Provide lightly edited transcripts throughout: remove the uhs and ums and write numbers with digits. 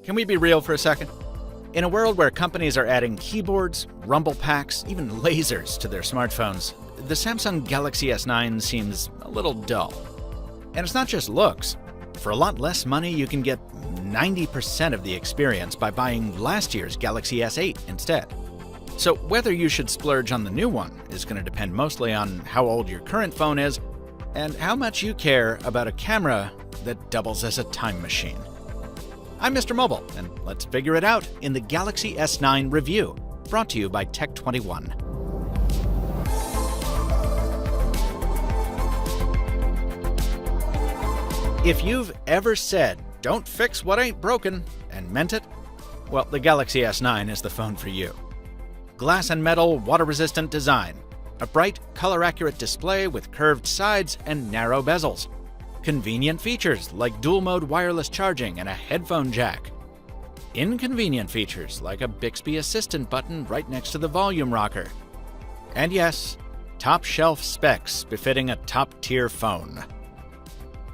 Can we be real for a second? In a world where companies are adding keyboards, rumble packs, even lasers to their smartphones, the Samsung Galaxy S9 seems a little dull. And it's not just looks. For a lot less money, you can get 90% of the experience by buying last year's Galaxy S8 instead. So whether you should splurge on the new one is going to depend mostly on how old your current phone is and how much you care about a camera that doubles as a time machine. I'm MrMobile, and let's figure it out in the Galaxy S9 review, brought to you by Tech21. If you've ever said, "Don't fix what ain't broken," and meant it, well, the Galaxy S9 is the phone for you. Glass and metal water-resistant design, a bright, color-accurate display with curved sides and narrow bezels, convenient features like dual-mode wireless charging and a headphone jack, inconvenient features like a Bixby Assistant button right next to the volume rocker, and yes, top-shelf specs befitting a top-tier phone.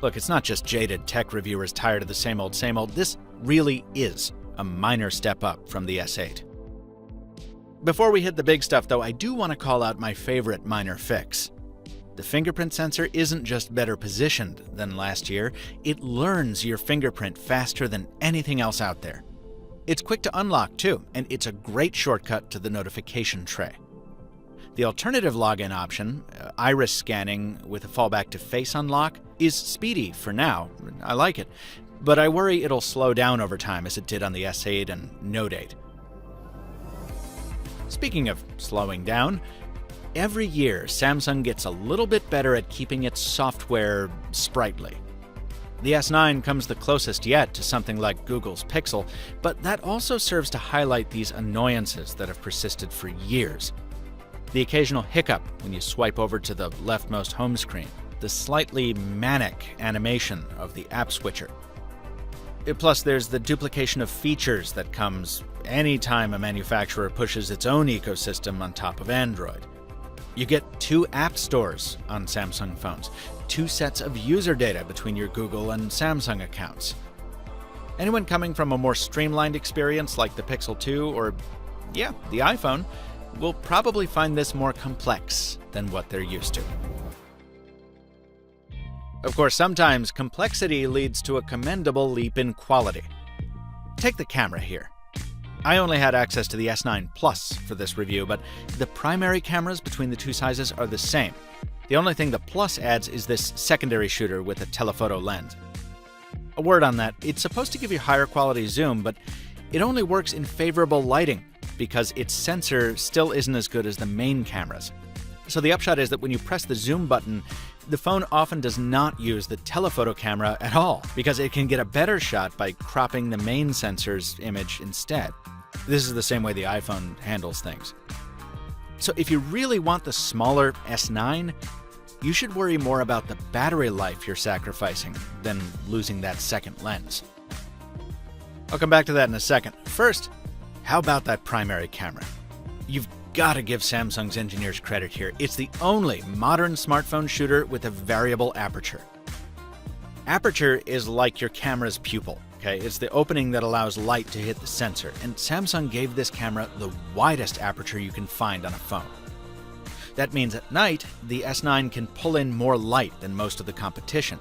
Look, it's not just jaded tech reviewers tired of the same old, this really is a minor step up from the S8. Before we hit the big stuff, though, I do want to call out my favorite minor fix. The fingerprint sensor isn't just better positioned than last year, it learns your fingerprint faster than anything else out there. It's quick to unlock, too, and it's a great shortcut to the notification tray. The alternative login option, iris scanning with a fallback to face unlock, is speedy for now. I like it, but I worry it'll slow down over time as it did on the S8 and Note 8. Speaking of slowing down, every year Samsung gets a little bit better at keeping its software sprightly. The S9 comes the closest yet to something like Google's Pixel, but that also serves to highlight these annoyances that have persisted for years. The occasional hiccup when you swipe over to the leftmost home screen, the slightly manic animation of the app switcher. Plus, there's the duplication of features that comes anytime a manufacturer pushes its own ecosystem on top of Android. You get 2 app stores on Samsung phones, 2 sets of user data between your Google and Samsung accounts. Anyone coming from a more streamlined experience like the Pixel 2 or, the iPhone, will probably find this more complex than what they're used to. Of course, sometimes complexity leads to a commendable leap in quality. Take the camera here. I only had access to the S9 Plus for this review, but the primary cameras between the 2 sizes are the same. The only thing the Plus adds is this secondary shooter with a telephoto lens. A word on that, it's supposed to give you higher quality zoom, but it only works in favorable lighting because its sensor still isn't as good as the main cameras. So the upshot is that when you press the zoom button, the phone often does not use the telephoto camera at all because it can get a better shot by cropping the main sensor's image instead. This is the same way the iPhone handles things. So if you really want the smaller S9, you should worry more about the battery life you're sacrificing than losing that second lens. I'll come back to that in a second. First, how about that primary camera? You've got to give Samsung's engineers credit here. It's the only modern smartphone shooter with a variable aperture. Aperture is like your camera's pupil. Okay, it's the opening that allows light to hit the sensor, and Samsung gave this camera the widest aperture you can find on a phone. That means at night, the S9 can pull in more light than most of the competition.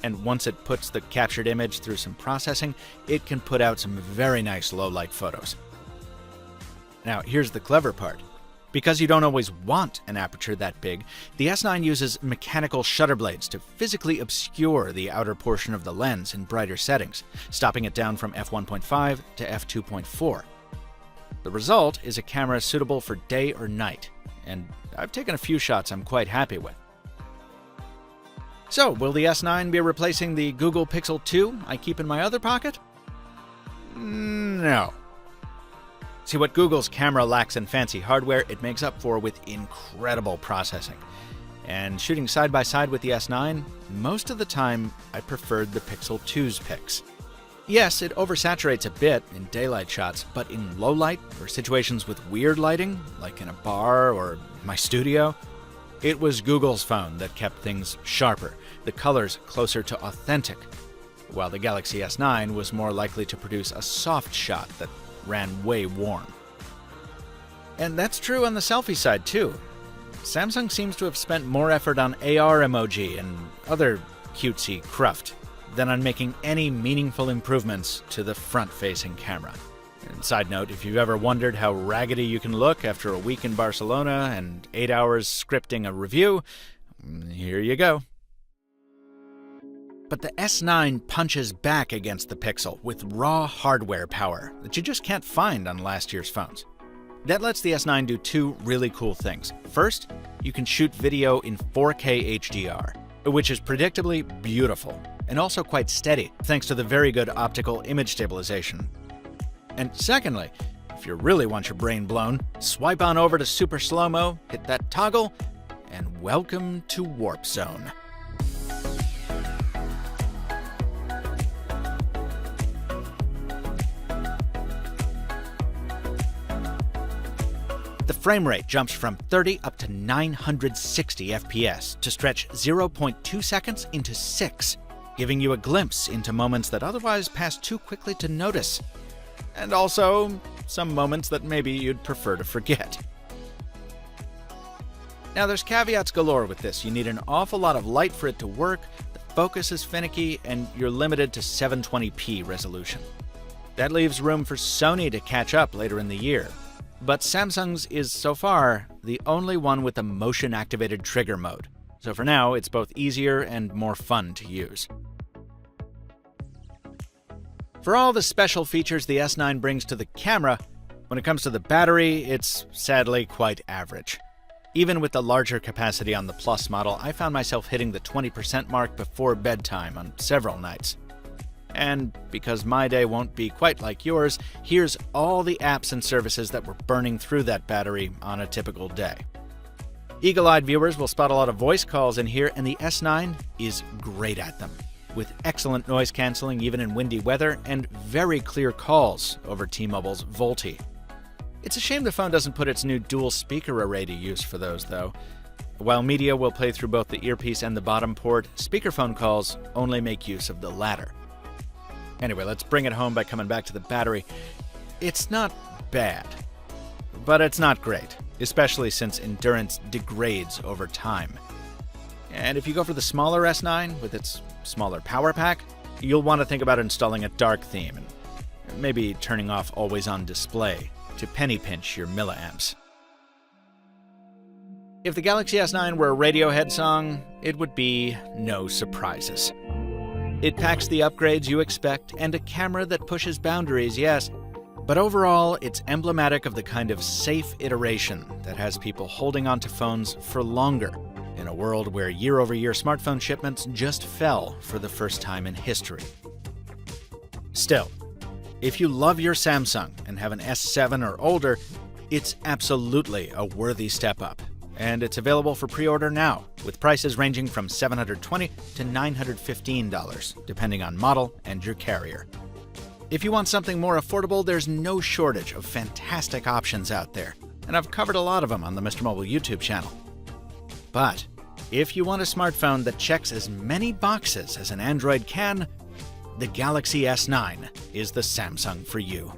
And once it puts the captured image through some processing, it can put out some very nice low-light photos. Now, here's the clever part. Because you don't always want an aperture that big, the S9 uses mechanical shutter blades to physically obscure the outer portion of the lens in brighter settings, stopping it down from f1.5 to f2.4. The result is a camera suitable for day or night, and I've taken a few shots I'm quite happy with. So, will the S9 be replacing the Google Pixel 2 I keep in my other pocket? No. See, what Google's camera lacks in fancy hardware, it makes up for with incredible processing. And shooting side by side with the S9, most of the time I preferred the Pixel 2's pics. Yes, it oversaturates a bit in daylight shots, but in low light or situations with weird lighting, like in a bar or my studio, it was Google's phone that kept things sharper, the colors closer to authentic. while the Galaxy S9 was more likely to produce a soft shot that ran way warm. And that's true on the selfie side too. Samsung seems to have spent more effort on AR emoji and other cutesy cruft than on making any meaningful improvements to the front-facing camera. And side note, if you've ever wondered how raggedy you can look after a week in Barcelona and 8 hours scripting a review, here you go. But the S9 punches back against the Pixel with raw hardware power that you just can't find on last year's phones. That lets the S9 do two really cool things. First, you can shoot video in 4K HDR, which is predictably beautiful and also quite steady thanks to the very good optical image stabilization. And secondly, if you really want your brain blown, swipe on over to Super Slow-Mo, hit that toggle, and welcome to Warp Zone. The frame rate jumps from 30 up to 960 FPS to stretch 0.2 seconds into 6, giving you a glimpse into moments that otherwise pass too quickly to notice. And also, some moments that maybe you'd prefer to forget. Now there's caveats galore with this. You need an awful lot of light for it to work, the focus is finicky, and you're limited to 720p resolution. That leaves room for Sony to catch up later in the year. But Samsung's is, so far, the only one with a motion-activated trigger mode. So for now, it's both easier and more fun to use. For all the special features the S9 brings to the camera, when it comes to the battery, it's sadly quite average. Even with the larger capacity on the Plus model, I found myself hitting the 20% mark before bedtime on several nights. And because my day won't be quite like yours, here's all the apps and services that were burning through that battery on a typical day. Eagle-eyed viewers will spot a lot of voice calls in here, and the S9 is great at them, with excellent noise canceling even in windy weather and very clear calls over T-Mobile's VoLTE. It's a shame the phone doesn't put its new dual speaker array to use for those, though. While media will play through both the earpiece and the bottom port, speakerphone calls only make use of the latter. Anyway, let's bring it home by coming back to the battery. It's not bad, but it's not great, especially since endurance degrades over time. And if you go for the smaller S9 with its smaller power pack, you'll want to think about installing a dark theme and maybe turning off always on display to penny pinch your milliamps. If the Galaxy S9 were a Radiohead song, it would be No Surprises. It packs the upgrades you expect and a camera that pushes boundaries, yes, but overall it's emblematic of the kind of safe iteration that has people holding onto phones for longer in a world where year-over-year smartphone shipments just fell for the first time in history. Still, if you love your Samsung and have an S7 or older, it's absolutely a worthy step up. And it's available for pre-order now, with prices ranging from $720 to $915, depending on model and your carrier. If you want something more affordable, there's no shortage of fantastic options out there, and I've covered a lot of them on the MrMobile YouTube channel. But if you want a smartphone that checks as many boxes as an Android can, the Galaxy S9 is the Samsung for you.